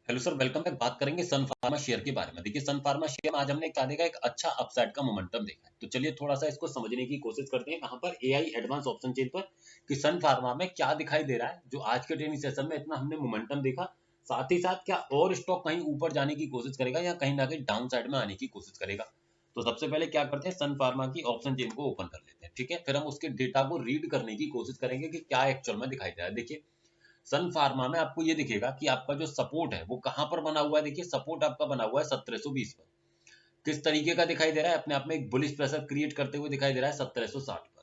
Hello sir, welcome back. बात करेंगे सन pharma share के बारे में। देखिए, सन फार्मा शेयर में आज हमने क्या देखा, एक अच्छा अपसाइड का मोमेंटम देखा है। तो चलिए थोड़ा सा इसको समझने की कोशिश करते हैं कहां पर एआई एडवांस ऑप्शन चेन पर कि सन फार्मा में क्या दिखाई दे रहा है जो आज के ट्रेनिंग सेशन में इतना हमने मोमेंटम देखा। साथ ही साथ क्या और स्टॉक कहीं ऊपर जाने की कोशिश करेगा या कहीं ना कहीं डाउन साइड में आने की कोशिश करेगा। तो सबसे पहले क्या करते हैं, सन फार्मा की ऑप्शन चेन को ओपन कर लेते हैं। ठीक है, फिर हम उसके डेटा को रीड करने की कोशिश करेंगे कि क्या एक्चुअल में दिखाई दे रहा है। देखिए, सन फार्मा में आपको ये दिखेगा कि आपका जो सपोर्ट है वो कहां पर बना हुआ है। देखिए, सपोर्ट आपका बना हुआ है 1720 पर। किस तरीके का दिखाई दे रहा है, अपने आप में एक बुलिश प्रेशर क्रिएट करते हुए दिखाई दे रहा है 1760 पर,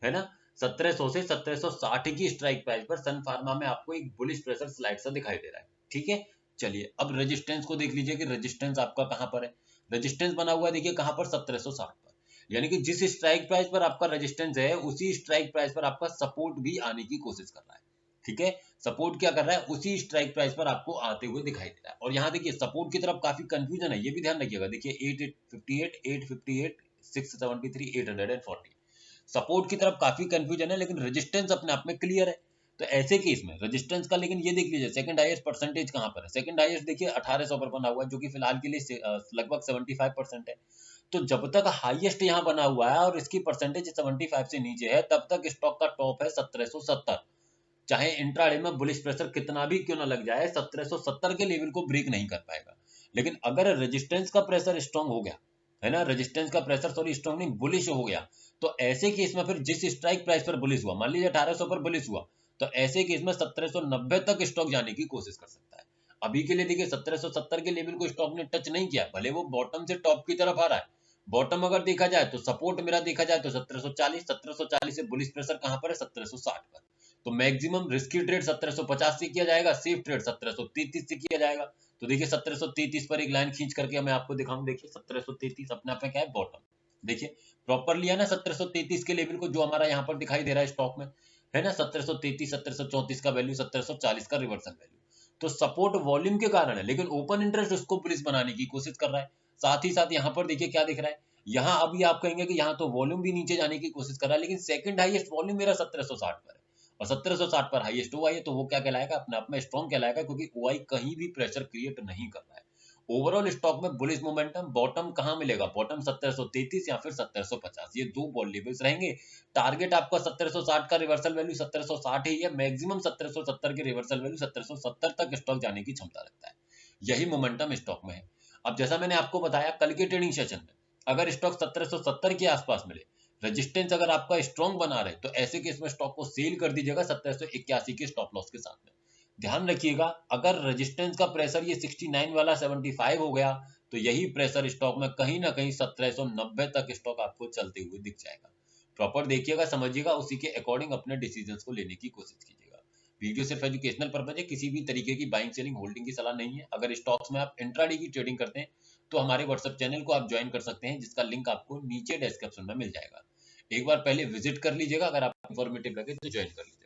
है ना। 1700 से 1760 की स्ट्राइक प्राइस पर सन फार्मा में आपको एक बुलिश प्रेशर स्लाइड सा दिखाई दे रहा है। ठीक है, चलिए अब रेजिस्टेंस को देख लीजिए कि रेजिस्टेंस आपका कहां पर है। रेजिस्टेंस बना हुआ है, देखिए कहां पर, 1760 पर। यानी कि जिस स्ट्राइक प्राइस पर आपका रेजिस्टेंस है उसी स्ट्राइक प्राइस पर आपका सपोर्ट भी आने की कोशिश कर रहा है। ठीक है, सपोर्ट क्या कर रहा है, उसी स्ट्राइक प्राइस पर आपको आते हुए दिखाई दे रहा है। और यहाँ देखिए सपोर्ट की तरफ काफी कंफ्यूजन है, ये भी ध्यान रखिएगा। देखिए 858, 858, 673, 840, सपोर्ट की तरफ काफी कंफ्यूजन है, लेकिन रेजिस्टेंस अपने आप में क्लियर है। तो ऐसे केस में रेजिस्टेंस का, लेकिन ये देख लीजिए सेकंड हाईएस्ट परसेंटेज कहां पर है। सेकंड हाईएस्ट देखिए 1800 पर बना हुआ है, जो कि फिलहाल के लिए लगभग 75% है। तो जब तक हाईएस्ट यहाँ बना हुआ है और इसकी परसेंटेज 75 से नीचे है, तब तक स्टॉक का टॉप है 1770। चाहे इंट्राडे में बुलिश प्रेशर कितना भी क्यों ना लग जाए, 1770 के लेवल को ब्रेक नहीं कर पाएगा। लेकिन अगर रेजिस्टेंस का प्रेशर स्ट्रांग हो गया, है ना, रेजिस्टेंस का प्रेशर सॉरी स्ट्रांग नहीं, बुलिश हो गया, तो ऐसे केस में फिर जिस स्ट्राइक प्राइस पर बुलिश हुआ, मान लीजिए 1800 पर बुलिश हुआ, तो ऐसे केस में 1790 तक स्टॉक जाने की कोशिश कर सकता है। अभी के लिए देखिए 1770 के लेवल को स्टॉक ने टच नहीं किया, भले वो बॉटम से टॉप की तरफ आ रहा है। बॉटम अगर देखा जाए तो सपोर्ट मेरा देखा जाए तो 1740 से बुलिश प्रेशर कहां पर है, 1760 पर। तो मैक्सिमम रिस्की ट्रेड 1750 से किया जाएगा, सेफ ट्रेड 1733 से किया जाएगा। तो देखिए 1733 पर एक लाइन खींच करके मैं आपको दिखाऊं। देखिए 1733 अपने आप में क्या है, बॉटम। देखिए प्रॉपर लिया ना 1733 के लेवल को, जो हमारा यहाँ पर दिखाई दे रहा है स्टॉक में, है ना, 1733, 1734 का वैल्यू, 1740 का रिवर्सल वैल्यू। तो सपोर्ट वॉल्यूम के कारण है, लेकिन ओपन इंटरेस्ट उसको पुलिस बनाने की कोशिश कर रहा है। साथ ही साथ यहाँ पर देखिए क्या दिख रहा है, यहाँ अभी आप कहेंगे कि यहाँ तो वॉल्यूम भी नीचे जाने की कोशिश कर रहा है, लेकिन सेकंड हाईएस्ट वॉल्यूम मेरा 1760 पर है और 1760 पर हाईएस्ट ओआई है। तो वो क्या कहलाएगा, अपने आप में स्ट्रॉन्ग कहलाएगा, क्योंकि ओआई कहीं भी प्रेशर क्रिएट नहीं कर रहा है। ओवरऑल स्टॉक में बुलिश मोमेंटम। बॉटम कहां मिलेगा, बॉटम 1733 या फिर 1750, ये दो बॉल लेवल्स रहेंगे। टारगेट आपका 1760 का रिवर्सल वैल्यू 1760 ही है। मैक्सिमम 1770 के रिवर्सल वैल्यू 1770 तक स्टॉक जाने की क्षमता रखता है। यही मोमेंटम स्टॉक में है। अब जैसा मैंने आपको बताया कल के ट्रेडिंग सेशन में, अगर स्टॉक 1770 के आसपास मिले, रेजिस्टेंस अगर आपका स्ट्रॉन्ग बना रहे, तो ऐसे केस में स्टॉक को सेल कर दीजिएगा 1781 के स्टॉप लॉस के साथ में। ध्यान रखिएगा, अगर रेजिस्टेंस का प्रेशर ये 69 वाला 75 हो गया, तो यही प्रेशर स्टॉक में कहीं ना कहीं 1790 तक स्टॉक आपको चलते हुए दिख जाएगा। प्रॉपर देखिएगा, समझिएगा, उसी के अकॉर्डिंग अपने डिसीजंस को लेने की कोशिश कीजिएगा। वीडियो सिर्फ एजुकेशनल पर्पज है, किसी भी तरीके की बाइंग सेलिंग होल्डिंग की सलाह नहीं है। अगर स्टॉक्स में आप इंट्राडे की ट्रेडिंग करते हैं तो हमारे व्हाट्सएप चैनल को आप ज्वाइन कर सकते हैं, जिसका लिंक आपको नीचे डिस्क्रिप्शन में मिल जाएगा। एक बार पहले विजिट कर लीजिएगा, अगर आप इंफॉर्मेटिव लगे तो ज्वाइन कर लीजिए।